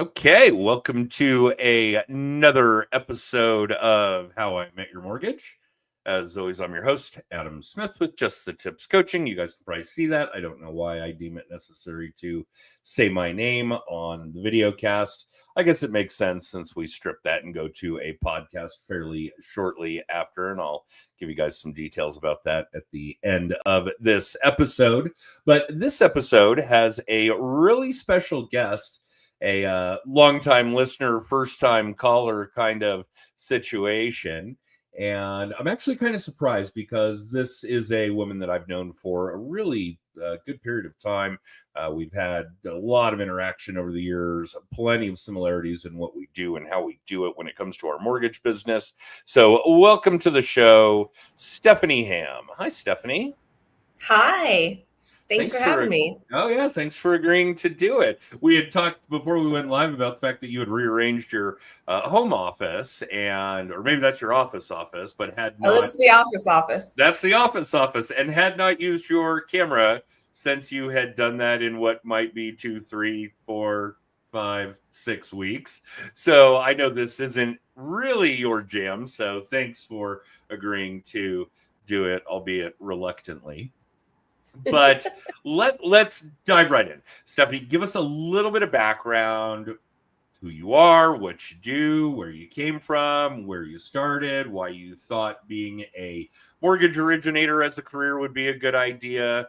Okay, welcome to another episode of How I Met Your Mortgage. As always, I'm your host, Adam Smith with Just the Tips Coaching. You guys can probably see that. I don't know why I deem it necessary to say my name on the video cast. I guess it makes sense since we strip that and go to a podcast fairly shortly after, and I'll give you guys some details about that at the end of this episode. But this episode has a really special guest, a longtime listener, first time caller kind of situation. And I'm actually kind of surprised because this is a woman that I've known for a really good period of time. We've had a lot of interaction over the years, plenty of similarities in what we do and how we do it when it comes to our mortgage business. So welcome to the show, Stephanie Ham. Hi, Stephanie. Hi. Thanks for having me. Oh, yeah. Thanks for agreeing to do it. We had talked before we went live about the fact that you had rearranged your home office, or maybe that's your office, but had not. Oh, this is the office. That's the office, and had not used your camera since you had done that in what might be 2, 3, 4, 5, 6 weeks. So I know this isn't really your jam. So thanks for agreeing to do it, albeit reluctantly. But let's dive right in. Stephanie, give us a little bit of background, who you are, what you do, where you came from, where you started, why you thought being a mortgage originator as a career would be a good idea.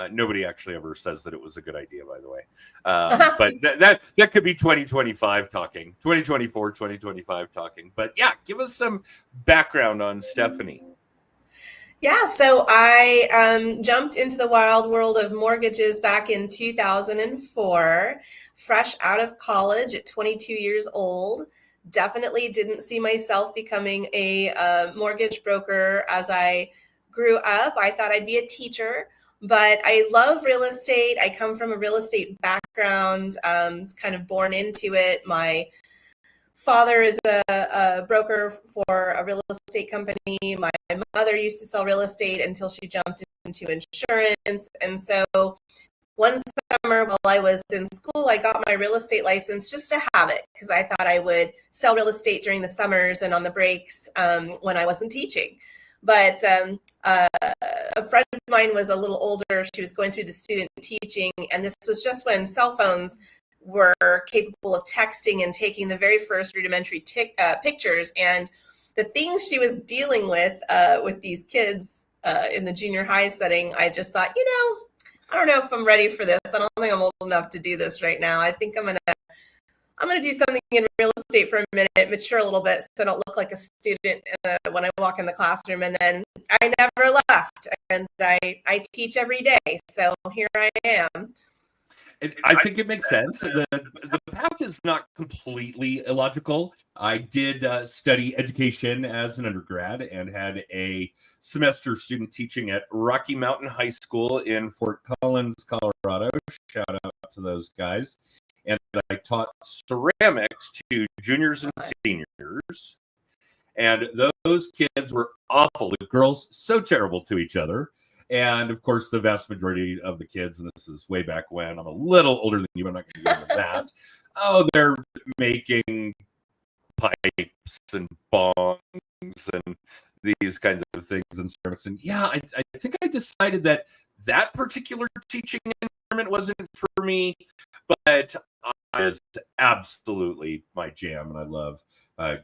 Nobody actually ever says that it was a good idea, by the way. But that could be 2025 talking, 2024, 2025 talking. But yeah, give us some background on Stephanie. Yeah, so I jumped into the wild world of mortgages back in 2004, fresh out of college at 22 years old. Definitely didn't see myself becoming a mortgage broker as I grew up. I thought I'd be a teacher, but I love real estate. I come from a real estate background, kind of born into it. My father is a broker for a real estate company. My mother used to sell real estate until she jumped into insurance. And so one summer while I was in school, I got my real estate license just to have it because I thought I would sell real estate during the summers and on the breaks when I wasn't teaching. But a friend of mine was a little older. She was going through the student teaching, and this was just when cell phones were capable of texting and taking the very first rudimentary pictures. And the things she was dealing with these kids in the junior high setting, I just thought, I don't know if I'm ready for this. I don't think I'm old enough to do this right now. I think I'm gonna do something in real estate for a minute, mature a little bit, so I don't look like a student when I walk in the classroom. And then I never left, and I teach every day. So here I am. I think it makes sense. The path is not completely illogical. I did study education as an undergrad and had a semester student teaching at Rocky Mountain High School in Fort Collins, Colorado. Shout out to those guys. And I taught ceramics to juniors and seniors. And those kids were awful. The girls, so terrible to each other. And of course, the vast majority of the kids, and this is way back when, I'm a little older than you, but I'm not going to get into that. Oh, they're making pipes and bongs and these kinds of things in ceramics. And yeah, I think I decided that particular teaching environment wasn't for me, but it is absolutely my jam, and I love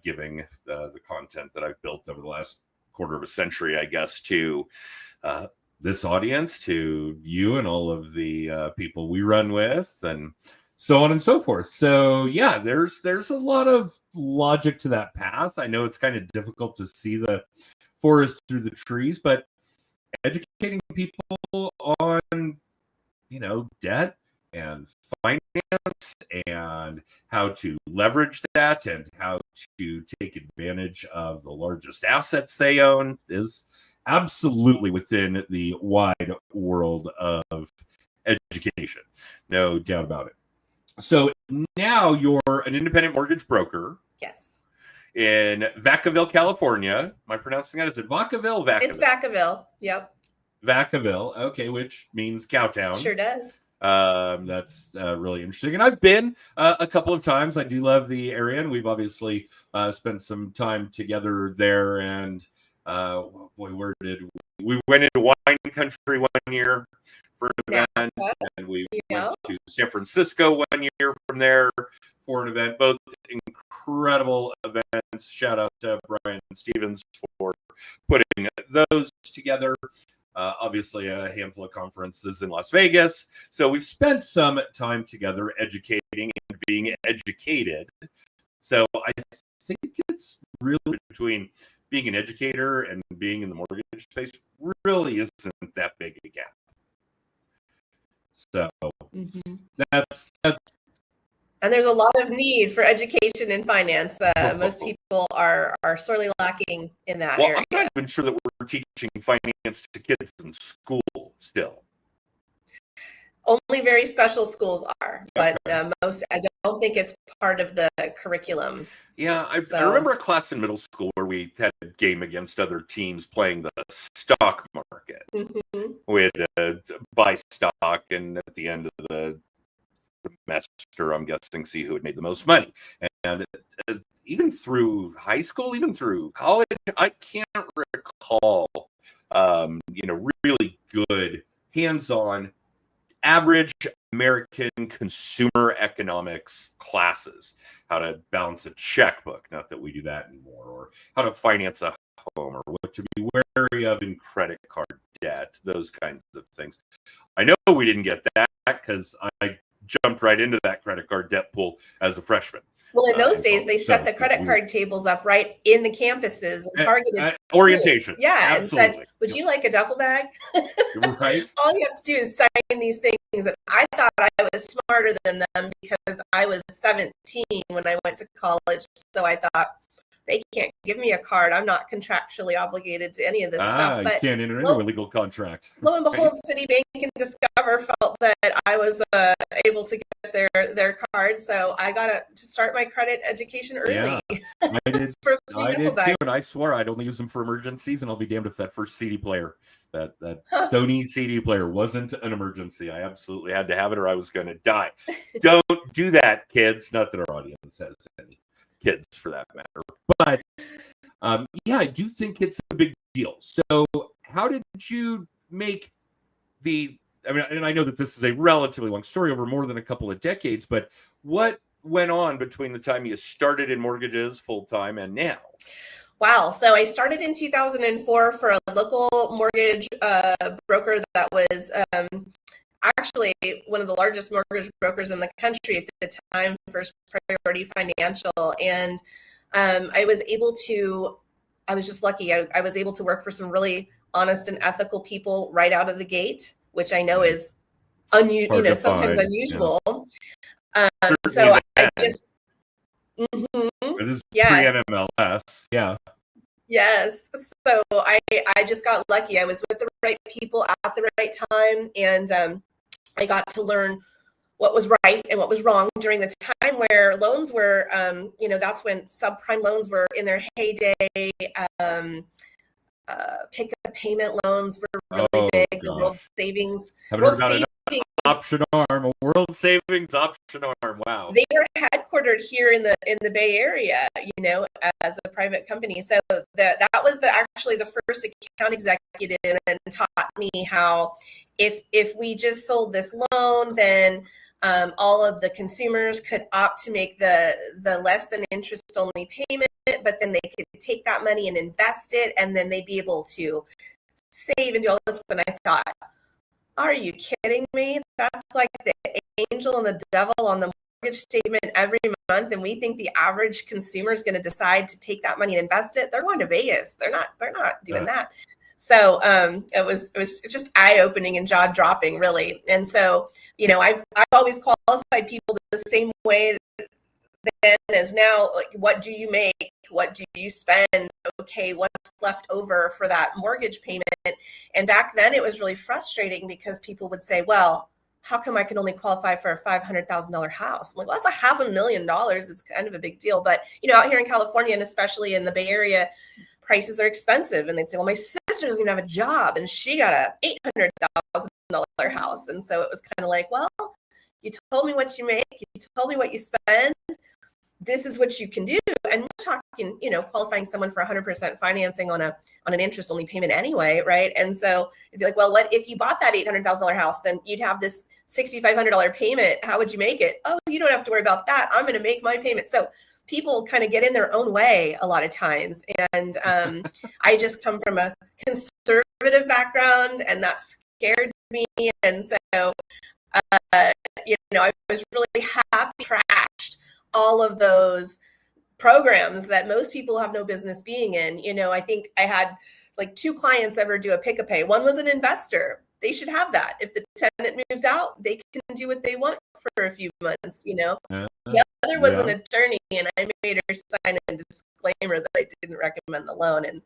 giving the content that I've built over the last quarter of a century, I guess, to this audience, to you and all of the people we run with, and so on and so forth. So yeah, there's a lot of logic to that path. I know it's kind of difficult to see the forest through the trees, but educating people on, debt and finance and how to leverage that and how to take advantage of the largest assets they own is absolutely within the wide world of education. No doubt about it. So now you're an independent mortgage broker. Yes. In Vacaville, California. Am I pronouncing that? Is it Vacaville? It's Vacaville. Yep. Vacaville. Okay, which means Cowtown. Sure does. That's really interesting. And I've been a couple of times. I do love the area, and we've obviously spent some time together there. And where did we went into wine country one year for an event, and we went to San Francisco one year from there for an event. Both incredible events. Shout out to Brian Stevens for putting those together. Obviously, a handful of conferences in Las Vegas. So we've spent some time together educating and being educated. So I think it's really between being an educator and being in the mortgage space really isn't that big a gap. So that's and there's a lot of need for education in finance. Most people are sorely lacking in that area. I'm not even sure that we're teaching finance to kids in school still. Only very special schools are, but most, I don't think it's part of the curriculum. Yeah, I remember a class in middle school where we had a game against other teams playing the stock market. We had to buy stock, and at the end of the semester, I'm guessing, see who had made the most money. And even through high school, even through college, I can't recall, really good hands-on average American consumer economics classes, how to balance a checkbook, not that we do that anymore, or how to finance a home, or what to be wary of in credit card debt, those kinds of things. I know we didn't get that because I jumped right into that credit card debt pool as a freshman. Well, in those days, they set the credit card tables up right in the campuses and targeted orientation. Yeah, absolutely. And said, would you like a duffel bag? Right. All you have to do is sign these things. And I thought I was smarter than them because I was 17 when I went to college. So I thought, they can't give me a card. I'm not contractually obligated to any of this stuff. But you can't enter into a legal contract. Lo and behold, Citibank and Discover felt that I was able to get their card, so I got to start my credit education early. Yeah, I did. I did too, and I swore I'd only use them for emergencies. And I'll be damned if that first CD player, that Sony CD player, wasn't an emergency. I absolutely had to have it, or I was going to die. Don't do that, kids. Not that our audience has any kids for that matter, but I do think it's a big deal. So how did you make and I know that this is a relatively long story over more than a couple of decades, but what went on between the time you started in mortgages full-time and now? Wow. So I started in 2004 for a local mortgage broker that was actually one of the largest mortgage brokers in the country at the time, First Priority Financial. And I was just lucky. I was able to work for some really honest and ethical people right out of the gate, which I know is sometimes unusual. Yeah. So I just, this is pre-NMLS. Yeah. Yes. So I just got lucky. I was with the right people at the right time, and I got to learn what was right and what was wrong during the time where loans were, that's when subprime loans were in their heyday. Pick-up payment loans were really big. The World Savings. Option arm, a World Savings option arm. Wow. They were headquartered here in the Bay Area, as a private company. So that was actually the first account executive, and taught me how if we just sold this loan, then all of the consumers could opt to make the less than interest only payment, but then they could take that money and invest it, and then they'd be able to save and do all this. And I thought, are you kidding me? That's like the angel and the devil on the mortgage statement every month, and we think the average consumer is going to decide to take that money and invest it. They're going to Vegas. They're not doing that. So it was just eye-opening and jaw-dropping, really. And so, I've always qualified people the same way then as now. Like, what do you make? What do you spend? Okay, what's left over for that mortgage payment? And back then it was really frustrating because people would say, well, how come I can only qualify for a $500,000 house? I'm like, well, that's $500,000. It's kind of a big deal. But, out here in California, and especially in the Bay Area, prices are expensive. And they'd say, well, my sister doesn't even have a job, and she got a $800,000 house. And so it was kind of like, well, you told me what you make, you told me what you spend, this is what you can do. And we're talking, qualifying someone for 100% financing on an interest only payment anyway, right? And so it'd be like, well, what if you bought that $800,000 house, then you'd have this $6,500 payment. How would you make it? Oh, you don't have to worry about that. I'm going to make my payment. So people kind of get in their own way a lot of times. And I just come from a conservative background, and that scared me. And so, I was really happy, crashed all of those programs that most people have no business being in. I think I had like 2 clients ever do a pick-a-pay. One was an investor. They should have that. If the tenant moves out, they can do what they want for a few months, The other was an attorney, and I made her sign a disclaimer that I didn't recommend the loan. And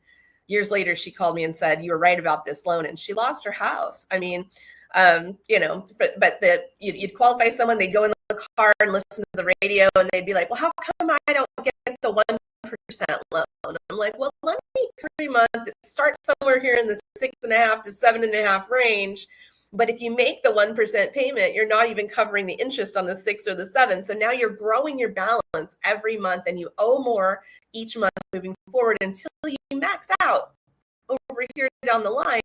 years later, she called me and said, you were right about this loan. And she lost her house. I mean, but you'd qualify someone, they'd go in the car and listen to the radio, and they'd be like, well, how come I don't get the 1% loan? I'm like, well, let me 3 months. It starts somewhere here in the 6.5 to 7.5 range. But if you make the 1% payment, you're not even covering the interest on the 6 or the 7. So now you're growing your balance every month, and you owe more each month moving forward until you max out over here down the line.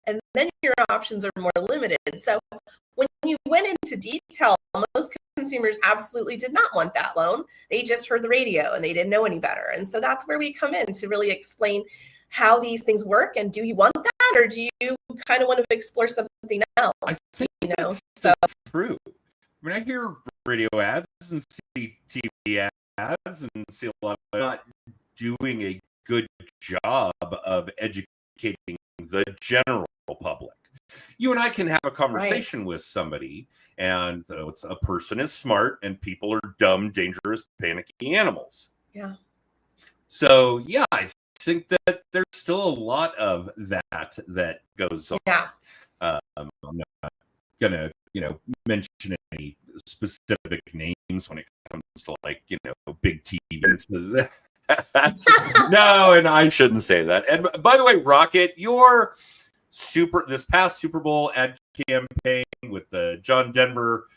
And then your options are more limited. So when you went into detail, most consumers absolutely did not want that loan. They just heard the radio and they didn't know any better. And so that's where we come in to really explain how these things work. And do you want that, or do you kind of want to explore something else? I think so true. I mean, I hear radio ads and see TV ads and see a lot of not doing a good job of educating the general public. You and I can have a conversation with somebody, and a person is smart, and people are dumb, dangerous, panicky animals. Yeah. So yeah, I think that there's still a lot of that goes on. Yeah. I'm not gonna, mention any specific names when it comes to big TV. No, and I shouldn't say that. And by the way, Rocket, your this past Super Bowl ad campaign with the John Denver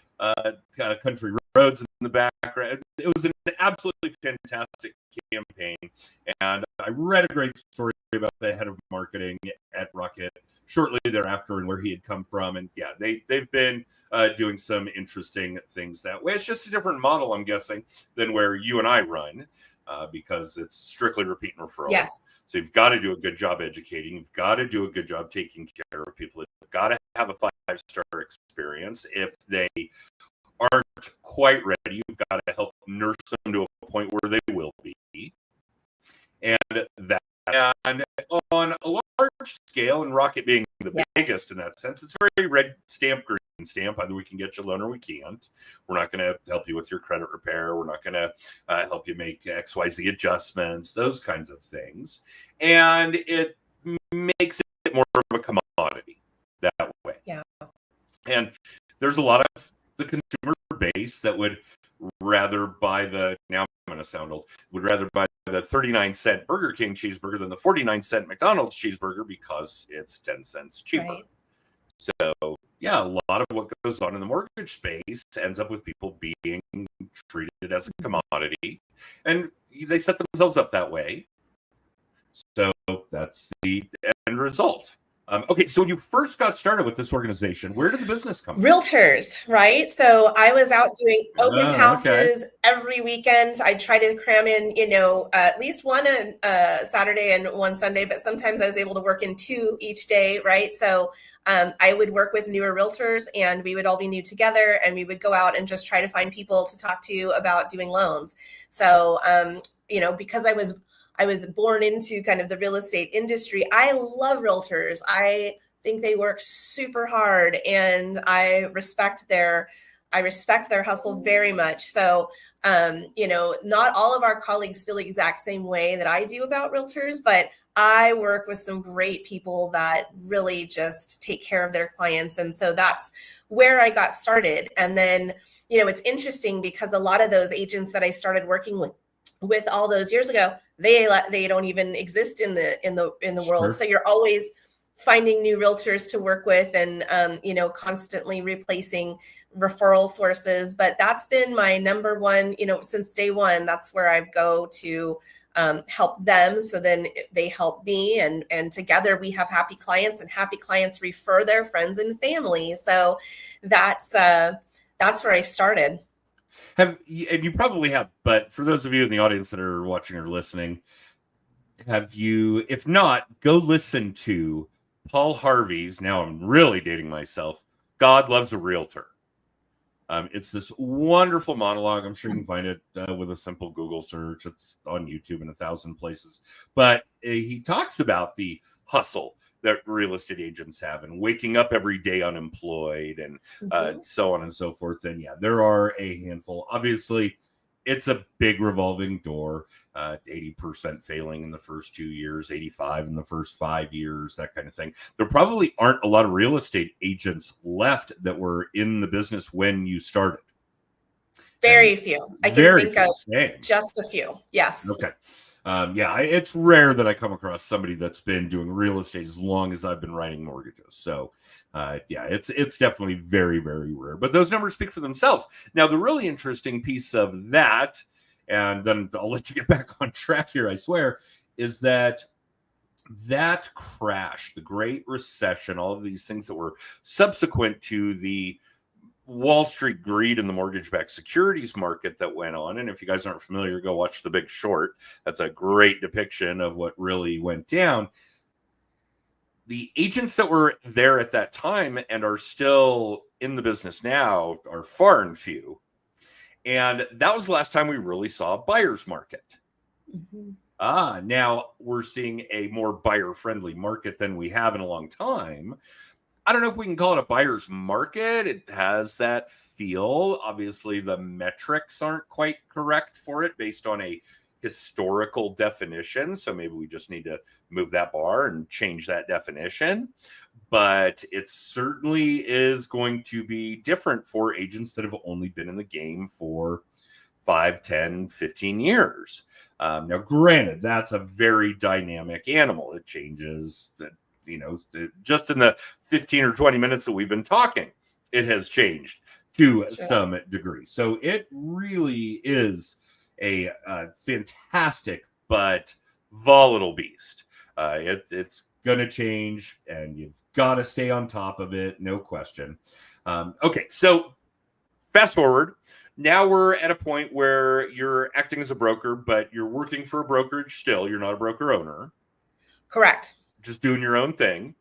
country roads in the background, it was an absolutely fantastic campaign. And I read a great story about the head of marketing at Rocket shortly thereafter and where he had come from. And yeah, they've been doing some interesting things that way. It's just a different model, I'm guessing, than where you and I run. Because it's strictly repeat and referral. Yes. So you've got to do a good job educating. You've got to do a good job taking care of people. You've got to have a 5-star experience. If they aren't quite ready, you've got to help nurse them to a point where they will be. And on a large scale, and Rocket being the biggest in that sense, it's very red stamp, green stamp. Either we can get you a loan or we can't. We're not going to help you with your credit repair. We're not going to help you make XYZ adjustments, those kinds of things. And it makes it more of a commodity that way. Yeah. And there's a lot of the consumer base that would rather buy now I'm going to sound old, would rather buy the 39-cent Burger King cheeseburger than the 49-cent McDonald's cheeseburger because it's 10 cents cheaper. Right. So, yeah, a lot of what goes on in the mortgage space ends up with people being treated as a commodity, and they set themselves up that way. So that's the end result. Okay, so when you first got started with this organization, where did the business come from? Realtors, right? So I was out doing open houses every weekend. I try to cram in, at least one Saturday and one Sunday, but sometimes I was able to work in 2 each day, right? So I would work with newer realtors, and we would all be new together, and we would go out and just try to find people to talk to about doing loans. So, because I was born into kind of the real estate industry, I love realtors. I think they work super hard, and I respect their hustle very much. So, not all of our colleagues feel the exact same way that I do about realtors, but I work with some great people that really just take care of their clients. And so that's where I got started. And then, it's interesting because a lot of those agents that I started working with all those years ago, they don't even exist in the world. So you're always finding new realtors to work with and, constantly replacing referral sources. But that's been my number one, since day one. That's where I go to help them. So then they help me, and together we have happy clients, and happy clients refer their friends and family. So that's where I started. And you probably have, but for those of you in the audience that are watching or listening, have you, if not, go listen to Paul Harvey's, now I'm really dating myself, God Loves a Realtor. It's this wonderful monologue. I'm sure you can find it with a simple Google search. It's on YouTube in 1,000 places. But he talks about the hustle that real estate agents have, and waking up every day unemployed, and so on and so forth. And yeah, there are a handful. Obviously, it's a big revolving door. 80% failing in the first 2 years, 85 in the first 5 years, that kind of thing. There probably aren't a lot of real estate agents left that were in the business when you started. Very few. I can think of just a few. Yes. Okay. It's rare that I come across somebody that's been doing real estate as long as I've been writing mortgages. So, it's definitely very, very rare. But those numbers speak for themselves. Now, the really interesting piece of that, and then I'll let you get back on track here, I swear, is that crash, the Great Recession, all of these things that were subsequent to the Wall Street greed in the mortgage-backed securities market that went on. And if you guys aren't familiar, go watch The Big Short. That's a great depiction of what really went down. The agents that were there at that time and are still in the business now are far and few. And that was the last time we really saw a buyer's market. Mm-hmm. Now we're seeing a more buyer-friendly market than we have in a long time. I don't know if we can call it a buyer's market. It has that feel. Obviously, the metrics aren't quite correct for it based on a historical definition. So maybe we just need to move that bar and change that definition. But it certainly is going to be different for agents that have only been in the game for 5, 10, 15 years. Now, granted, that's a very dynamic animal. It changes just in the 15 or 20 minutes that we've been talking, it has changed to some degree. So it really is a fantastic but volatile beast. It's going to change, and you've got to stay on top of it, no question. Okay, so fast forward. Now we're at a point where you're acting as a broker, but you're working for a brokerage still. You're not a broker owner. Correct. Just doing your own thing.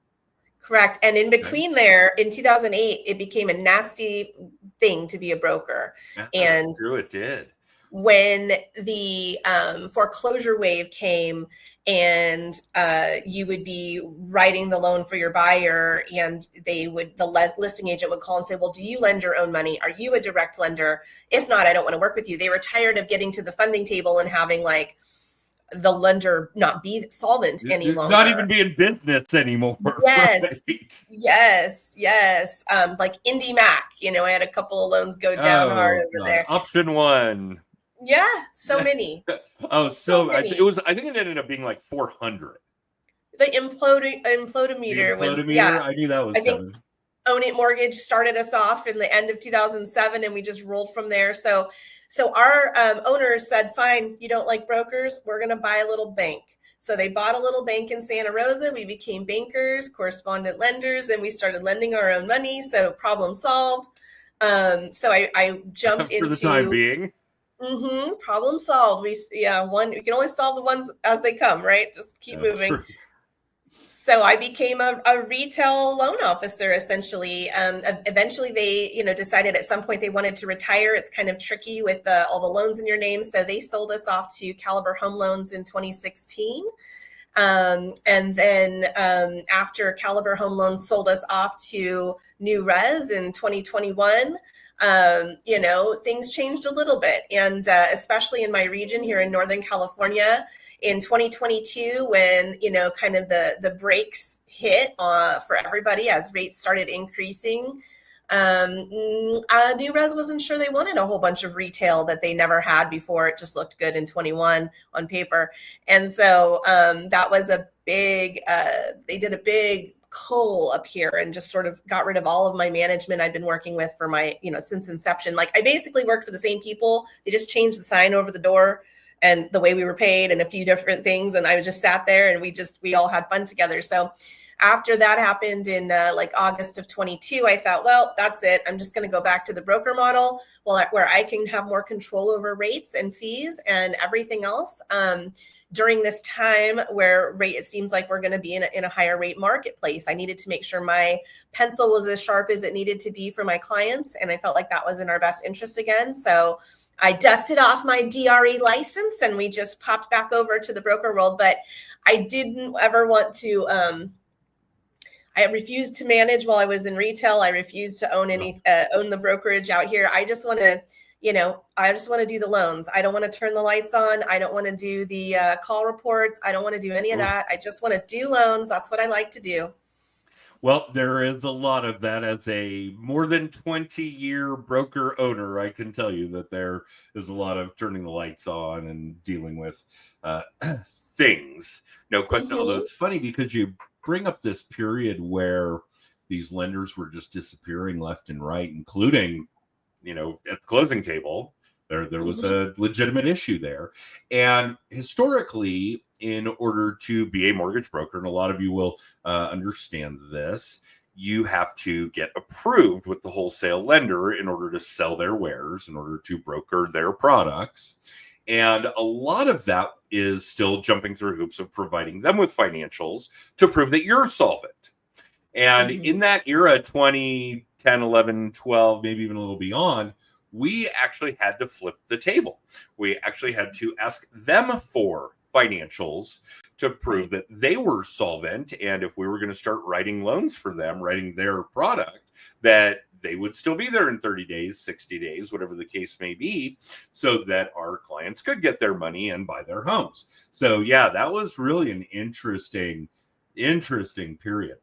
Correct. And in between there, in 2008, it became a nasty thing to be a broker. And true, it did. When the foreclosure wave came, and you would be writing the loan for your buyer, and the listing agent would call and say, well, do you lend your own money? Are you a direct lender? If not, I don't want to work with you. They were tired of getting to the funding table and having the lender not be solvent any longer. Not even be in business anymore. Yes. Right? Yes. Like Indy Mac, I had a couple of loans go down hard over there. Option one. Yeah. So many. So many. I think it ended up being like 400. The implodometer was, I knew that was coming. Own It Mortgage started us off in the end of 2007, and we just rolled from there. So our owners said, fine, you don't like brokers, we're going to buy a little bank. So they bought a little bank in Santa Rosa. We became bankers, correspondent lenders, and we started lending our own money. So problem solved. So I jumped into... For the time being. Problem solved. We can only solve the ones as they come, right? Just keep moving. True. So I became a retail loan officer, essentially. Eventually, they decided at some point they wanted to retire. It's kind of tricky with all the loans in your name. So they sold us off to Caliber Home Loans in 2016. And then after Caliber Home Loans sold us off to New Res in 2021, things changed a little bit. And especially in my region here in Northern California, in 2022, when, kind of the brakes hit for everybody as rates started increasing, New Res wasn't sure they wanted a whole bunch of retail that they never had before. It just looked good in 21 on paper. And so that was a big, they did a big cull up here and just sort of got rid of all of my management I'd been working with for my, since inception. Like I basically worked for the same people. They just changed the sign over the door and the way we were paid and a few different things. And I just sat there and we all had fun together. So after that happened in like August of 22, I thought, well, that's it. I'm just going to go back to the broker model where I can have more control over rates and fees and everything else. During this time where it seems like we're going to be in a higher rate marketplace, I needed to make sure my pencil was as sharp as it needed to be for my clients. And I felt like that was in our best interest again. So I dusted off my DRE license and we just popped back over to the broker world. But I didn't ever want to, I refused to manage while I was in retail. I refused to own own the brokerage out here. I just want to, I just want to do the loans. I don't want to turn the lights on. I don't want to do the call reports. I don't want to do any of that. I just want to do loans. That's what I like to do. Well, there is a lot of that. As a more than 20-year broker owner, I can tell you that there is a lot of turning the lights on and dealing with things. No question. Mm-hmm. Although it's funny because you bring up this period where these lenders were just disappearing left and right, including at the closing table, there was a legitimate issue there. And historically, in order to be a mortgage broker, and a lot of you will understand this, you have to get approved with the wholesale lender in order to sell their wares, in order to broker their products. And a lot of that is still jumping through hoops of providing them with financials to prove that you're solvent. And in that era, 2010, 11, 12, maybe even a little beyond, we actually had to flip the table. We actually had to ask them for financials to prove that they were solvent. And if we were going to start writing loans for them, writing their product, that they would still be there in 30 days, 60 days, whatever the case may be, so that our clients could get their money and buy their homes. So yeah, that was really an interesting period.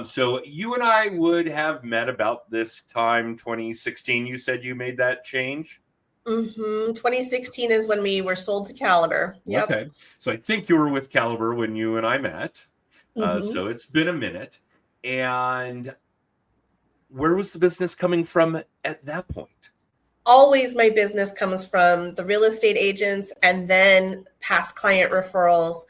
So you and I would have met about this time, 2016. You said you made that change? 2016 is when we were sold to Caliber. Yep. Okay. So I think you were with Caliber when you and I met. So it's been a minute. And where was the business coming from at that point? Always my business comes from the real estate agents and then past client referrals.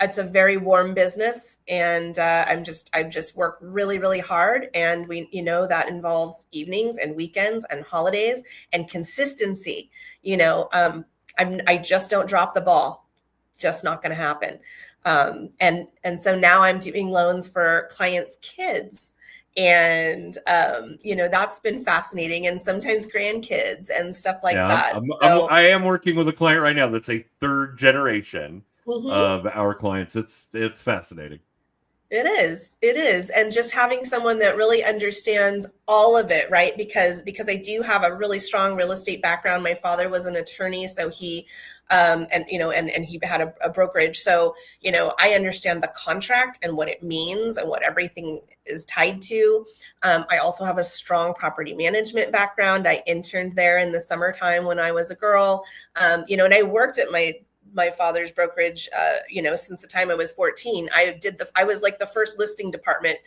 It's a very warm business, and I've just worked really, really hard. And that involves evenings and weekends and holidays and consistency. I just don't drop the ball. Just not going to happen. And so now I'm doing loans for clients' kids. And, that's been fascinating, and sometimes grandkids and stuff like that. I am working with a client right now that's a third generation of our clients. It's fascinating. It is. And just having someone that really understands all of it, right? Because I do have a really strong real estate background. My father was an attorney, so he, and he had a brokerage. So, I understand the contract and what it means and what everything is tied to. I also have a strong property management background. I interned there in the summertime when I was a girl, and I worked at my father's brokerage, since the time I was 14. I was like the first listing department,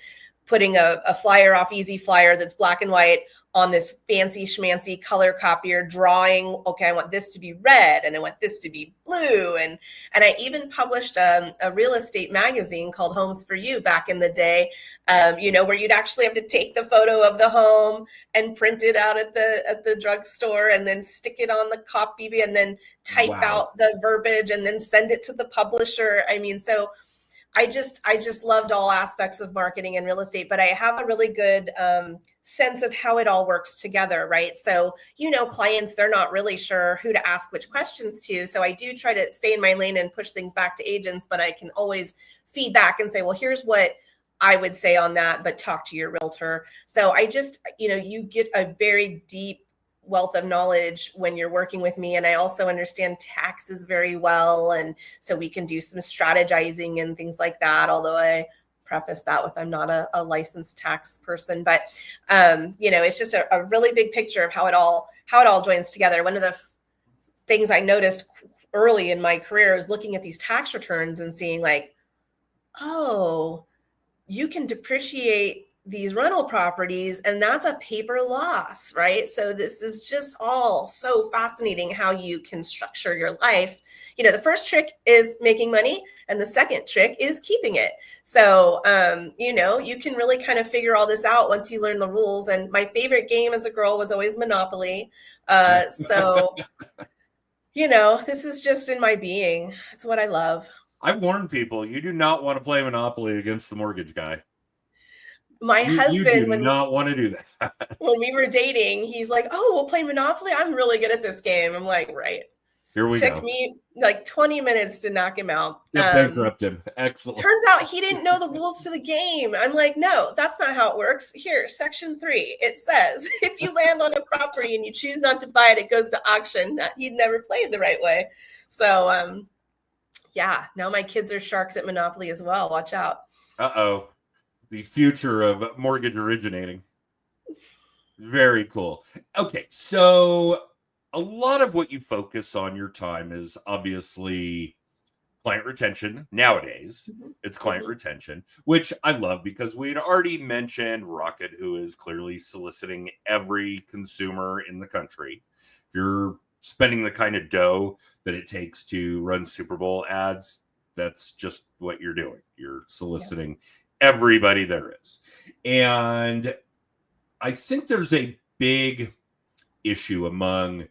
putting a flyer off Easy Flyer that's black and white on this fancy schmancy color copier, drawing, okay, I want this to be red and I want this to be blue. And I even published a real estate magazine called Homes for You back in the day, where you'd actually have to take the photo of the home and print it out at the drugstore and then stick it on the copy and then type out the verbiage and then send it to the publisher. I mean, so I just loved all aspects of marketing and real estate, but I have a really good sense of how it all works together, right? So, clients, they're not really sure who to ask which questions to. So I do try to stay in my lane and push things back to agents, but I can always feed back and say, well, here's what I would say on that, but talk to your realtor. So I just, you get a very deep wealth of knowledge when you're working with me. And I also understand taxes very well. And so we can do some strategizing and things like that. Although I preface that with, I'm not a licensed tax person, but it's just a really big picture of how it all joins together. One of the things I noticed early in my career was looking at these tax returns and seeing like, oh, you can depreciate these rental properties, and that's a paper loss, right? So this is just all so fascinating how you can structure your life. The first trick is making money, and the second trick is keeping it. So, you can really kind of figure all this out once you learn the rules. And my favorite game as a girl was always Monopoly. So, this is just in my being. It's what I love. I've warned people, you do not want to play Monopoly against the mortgage guy. My husband, you do not want to do that. When we were dating, he's like, "Oh, we'll play Monopoly. I'm really good at this game." I'm like, "Right." Here we go. Took me like 20 minutes to knock him out. Bankrupt him. Excellent. Turns out he didn't know the rules to the game. I'm like, "No, that's not how it works. Here, section 3. It says if you land on a property and you choose not to buy it, it goes to auction." He'd never played the right way. So, yeah, now my kids are sharks at Monopoly as well. Watch out. Uh-oh. The future of mortgage originating. Very cool. Okay, so a lot of what you focus on your time is obviously client retention. Nowadays, it's client retention, which I love because we had already mentioned Rocket, who is clearly soliciting every consumer in the country. If you're spending the kind of dough that it takes to run Super Bowl ads, that's just what you're doing. You're soliciting everybody there is. And I think there's a big issue among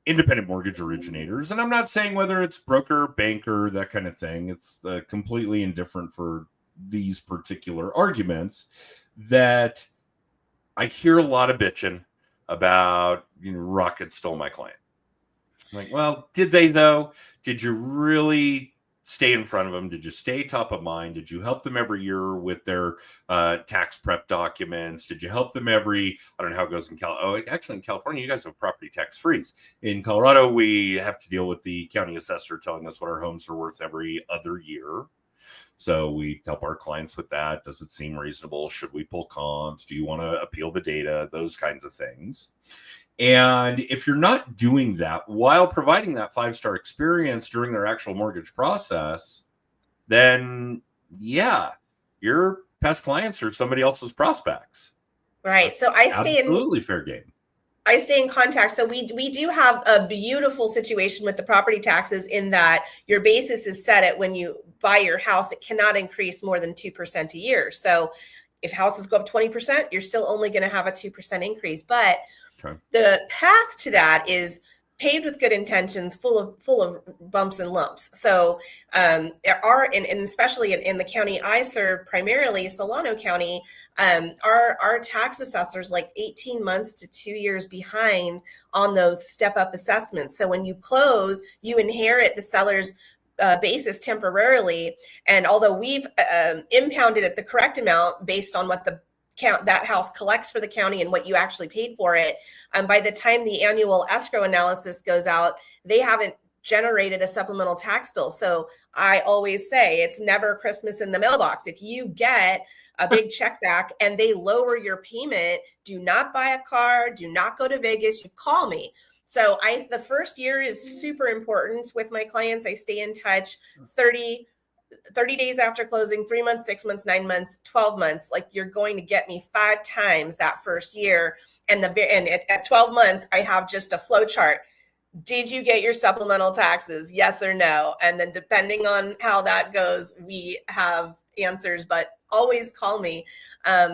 independent mortgage originators. And I'm not saying whether it's broker, banker, that kind of thing. It's completely indifferent for these particular arguments, that I hear a lot of bitching about, Rocket stole my client. I'm like, well, did they though? Did you really stay in front of them? Did you stay top of mind? Did you help them every year with their tax prep documents? Did you help them every, I don't know how it goes in actually in California, you guys have property tax freeze. In Colorado, we have to deal with the county assessor telling us what our homes are worth every other year. So we help our clients with that. Does it seem reasonable? Should we pull comps? Do you want to appeal the data? Those kinds of things. And if you're not doing that while providing that 5-star experience during their actual mortgage process, then your past clients are somebody else's prospects. Right. So I stay absolutely fair game. I stay in contact. So we do have a beautiful situation with the property taxes in that your basis is set at when you buy your house, it cannot increase more than 2% a year. So if houses go up 20%, you're still only going to have a 2% increase. But the path to that is paved with good intentions, full of bumps and lumps. So there are, and especially in the county I serve, primarily Solano County, our tax assessors like 18 months to 2 years behind on those step-up assessments. So when you close, you inherit the seller's basis temporarily. And although we've impounded at the correct amount based on what that house collects for the county and what you actually paid for it, by the time the annual escrow analysis goes out, they haven't generated a supplemental tax bill. So I always say it's never Christmas in the mailbox. If you get a big check back and they lower your payment, do not buy a car, do not go to Vegas, you call me. So the first year is super important with my clients. I stay in touch 30 days after closing, 3 months, 6 months, 9 months, 12 months. Like, you're going to get me 5 times that first year. And at 12 months, I have just a flow chart. Did you get your supplemental taxes? Yes or no? And then depending on how that goes, we have answers, but always call me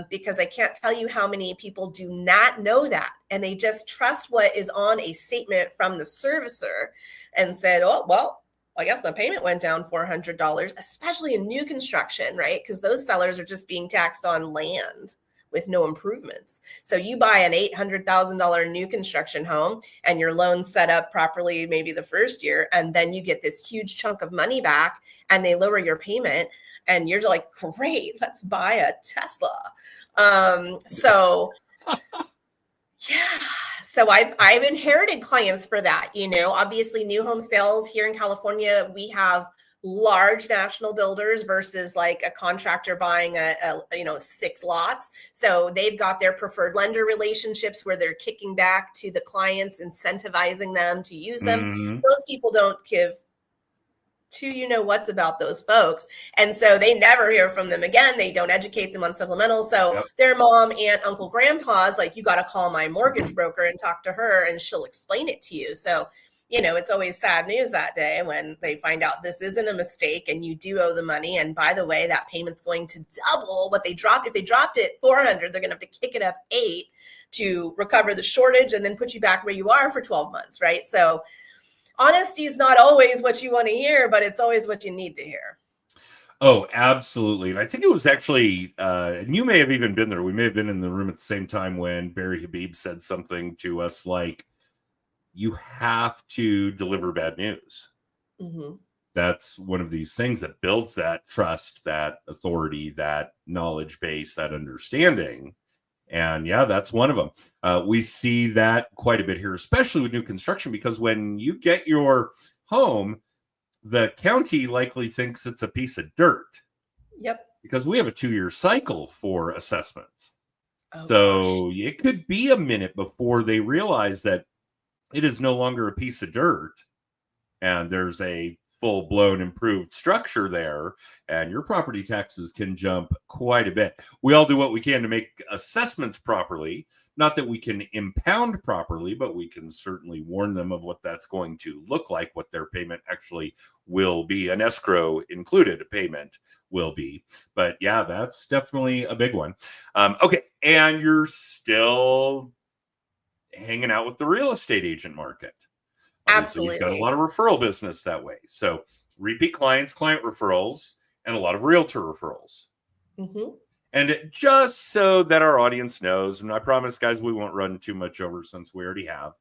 because I can't tell you how many people do not know that. And they just trust what is on a statement from the servicer and said, oh, well, I guess my payment went down $400, especially in new construction, right? Because those sellers are just being taxed on land with no improvements. So you buy an $800,000 new construction home and your loan's set up properly maybe the first year, and then you get this huge chunk of money back and they lower your payment and you're like, great, let's buy a Tesla. So I've inherited clients for that. Obviously new home sales here in California, we have large national builders versus like a contractor buying a 6 lots. So they've got their preferred lender relationships where they're kicking back to the clients, incentivizing them to use them. Mm-hmm. Those people don't give two what's about those folks. And so they never hear from them again. They don't educate them on supplementals. So their mom, aunt, uncle, grandpa's like, you got to call my mortgage broker and talk to her and she'll explain it to you. So, it's always sad news that day when they find out this isn't a mistake and you do owe the money. And by the way, that payment's going to double what they dropped. If they dropped it 400, they're going to have to kick it up 8 to recover the shortage and then put you back where you are for 12 months, right? So honesty is not always what you want to hear, but it's always what you need to hear. Oh, absolutely. And I think it was actually, and you may have even been there. We may have been in the room at the same time when Barry Habib said something to us like, you have to deliver bad news. Mm-hmm. That's one of these things that builds that trust, that authority, that knowledge base, that understanding. And yeah, that's one of them. We see that quite a bit here, especially with new construction, because when you get your home, the county likely thinks it's a piece of dirt. Yep. Because we have a 2-year cycle for assessments. So it could be a minute before they realize that it is no longer a piece of dirt and there's a full-blown improved structure there, and your property taxes can jump quite a bit. We all do what we can to make assessments properly. Not that we can impound properly, but we can certainly warn them of what that's going to look like, what their payment actually will be. An escrow included payment will be. But yeah, that's definitely a big one. Okay, and you're still hanging out with the real estate agent market. Absolutely. You've got a lot of referral business that way. So repeat clients, client referrals, and a lot of realtor referrals. Mm-hmm. And just so that our audience knows, and I promise, guys, we won't run too much over since we already have.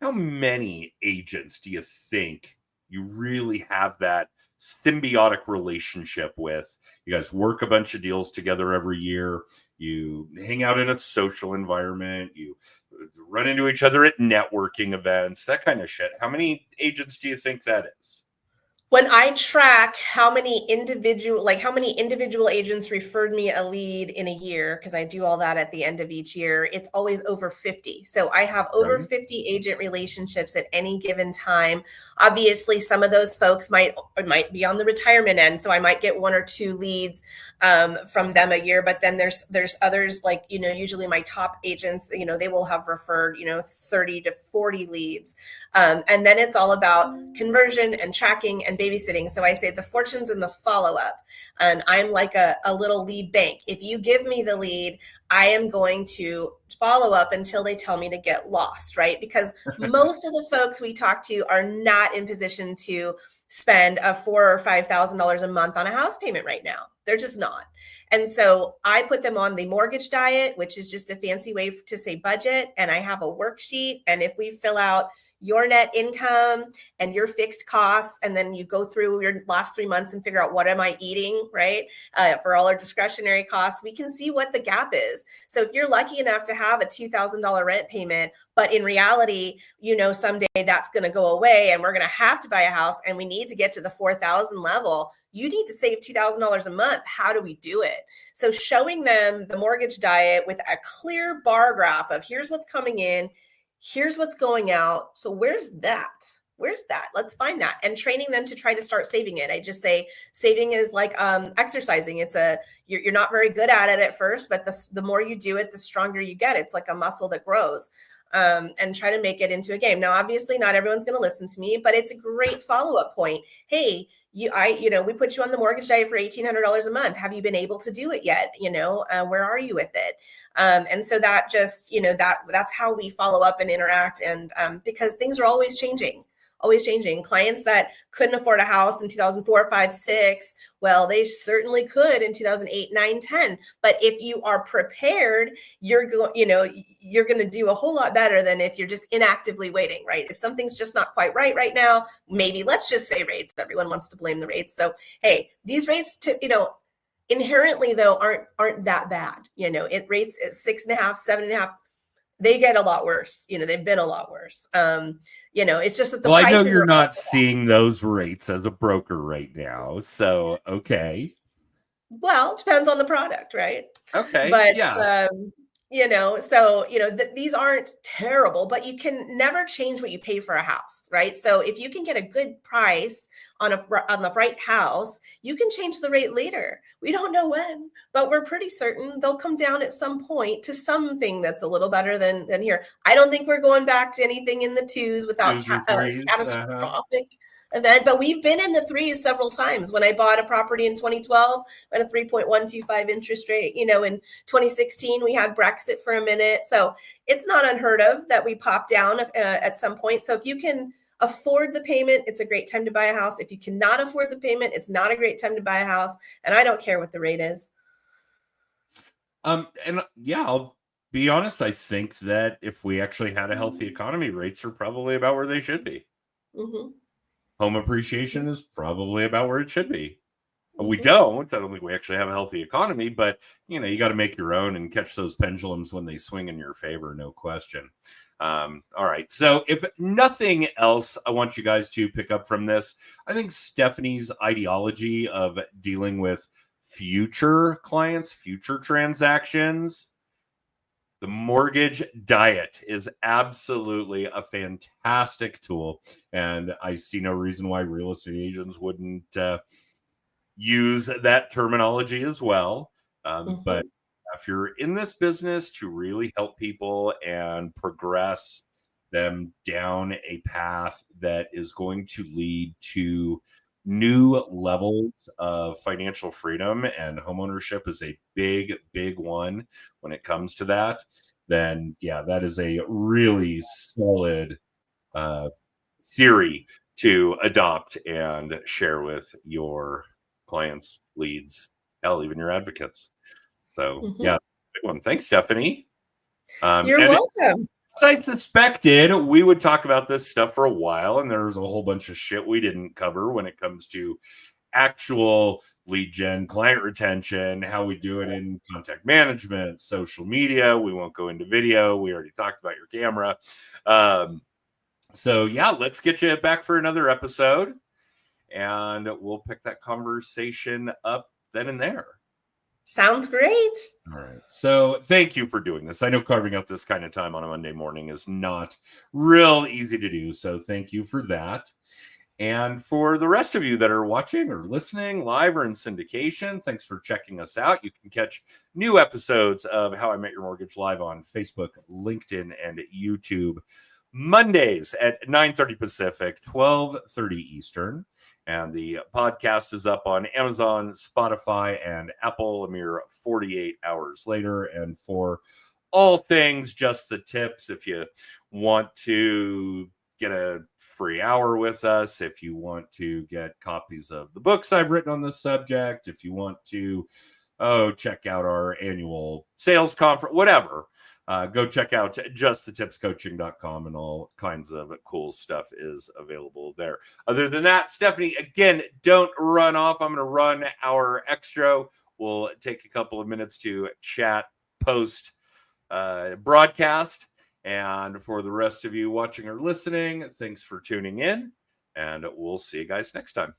How many agents do you think you really have that symbiotic relationship with? You guys work a bunch of deals together every year. You hang out in a social environment. You run into each other at networking events, that kind of shit. How many agents do you think that is? When I track how many individual agents referred me a lead in a year, because I do all that at the end of each year, it's always over 50. So I have over 50 agent relationships at any given time. Obviously, some of those folks might be on the retirement end, so I might get 1 or 2 leads from them a year. But then there's others like, usually my top agents, they will have referred, 30 to 40 leads. And then it's all about conversion and tracking and babysitting. So I say the fortune's in the follow-up, and I'm like a little lead bank. If you give me the lead, I am going to follow up until they tell me to get lost, right? Because most of the folks we talk to are not in position to spend a $4,000 or $5,000 a month on a house payment right now. They're just not. And so I put them on the mortgage diet, which is just a fancy way to say budget. And I have a worksheet. And if we fill out your net income and your fixed costs, and then you go through your last 3 months and figure out what am I eating, right? For all our discretionary costs, we can see what the gap is. So if you're lucky enough to have a $2,000 rent payment, but in reality, someday that's going to go away and we're going to have to buy a house and we need to get to the 4,000 level, you need to save $2,000 a month. How do we do it? So showing them the mortgage diet with a clear bar graph of here's what's coming in, here's what's going out. So where's that? Let's find that. And training them to try to start saving it. I just say saving is like exercising. You're not very good at it at first, but the more you do it, the stronger you get. It's like a muscle that grows. And try to make it into a game. Now, obviously not everyone's going to listen to me, but it's a great follow-up point. Hey, we put you on the mortgage diet for $1,800 a month. Have you been able to do it yet? Where are you with it? And so that just, that's how we follow up and interact. And because things are always changing. Clients that couldn't afford a house in 2004, 5, 6, well, they certainly could in 2008, 9, 10. But if you are prepared, you're going to do a whole lot better than if you're just inactively waiting, right? If something's just not quite right now, maybe let's just say rates. Everyone wants to blame the rates. So, hey, these rates, inherently though, aren't that bad. Rates at 6.5, 7.5. They get a lot worse. They've been a lot worse. It's just that the prices. I know you're not seeing those rates as a broker right now. So, okay. Well, it depends on the product, right? Okay. But yeah. So these aren't terrible, but you can never change what you pay for a house, right? So if you can get a good price on the right house, you can change the rate later. We don't know when, but we're pretty certain they'll come down at some point to something that's a little better than here. I don't think we're going back to anything in the twos without Twos or threes, catastrophic event, but we've been in the threes several times. When I bought a property in 2012 at a 3.125 interest rate, in 2016 we had Brexit for a minute, so it's not unheard of that we pop down at some point. So if you can afford the payment, it's a great time to buy a house. If you cannot afford the payment, it's not a great time to buy a house, and I don't care what the rate is. And yeah, I'll be honest, I think that if we actually had a healthy economy, rates are probably about where they should be. Mm-hmm. Home appreciation is probably about where it should be. We don't. I don't think we actually have a healthy economy, but you got to make your own and catch those pendulums when they swing in your favor, no question. All right. So if nothing else, I want you guys to pick up from this. I think Stephanie's ideology of dealing with future clients, future transactions, the mortgage diet is absolutely a fantastic tool. And I see no reason why real estate agents wouldn't use that terminology as well. But if you're in this business to really help people and progress them down a path that is going to lead to new levels of financial freedom, and homeownership is a big, big one when it comes to that, then yeah, that is a really solid theory to adopt and share with your clients, leads, hell, even your advocates. So yeah, big one. Thanks, Stephanie. You're welcome. As I suspected, we would talk about this stuff for a while, and there's a whole bunch of shit we didn't cover when it comes to actual lead gen, client retention, how we do it in contact management, social media. We won't go into video. We already talked about your camera. So yeah, let's get you back for another episode, and we'll pick that conversation up then and there. Sounds great. All right. So thank you for doing this. I know carving out this kind of time on a Monday morning is not real easy to do. So thank you for that. And for the rest of you that are watching or listening live or in syndication, thanks for checking us out. You can catch new episodes of How I Met Your Mortgage live on Facebook, LinkedIn, and YouTube Mondays at 9:30 Pacific, 12:30 Eastern. And the podcast is up on Amazon, Spotify, and Apple a mere 48 hours later. And for all things Just the Tips, if you want to get a free hour with us, if you want to get copies of the books I've written on this subject, if you want to check out our annual sales conference, whatever, go check out justthetipscoaching.com, and all kinds of cool stuff is available there. Other than that, Stephanie, again, don't run off. I'm going to run our extra. We'll take a couple of minutes to chat post broadcast. And for the rest of you watching or listening, thanks for tuning in, and we'll see you guys next time.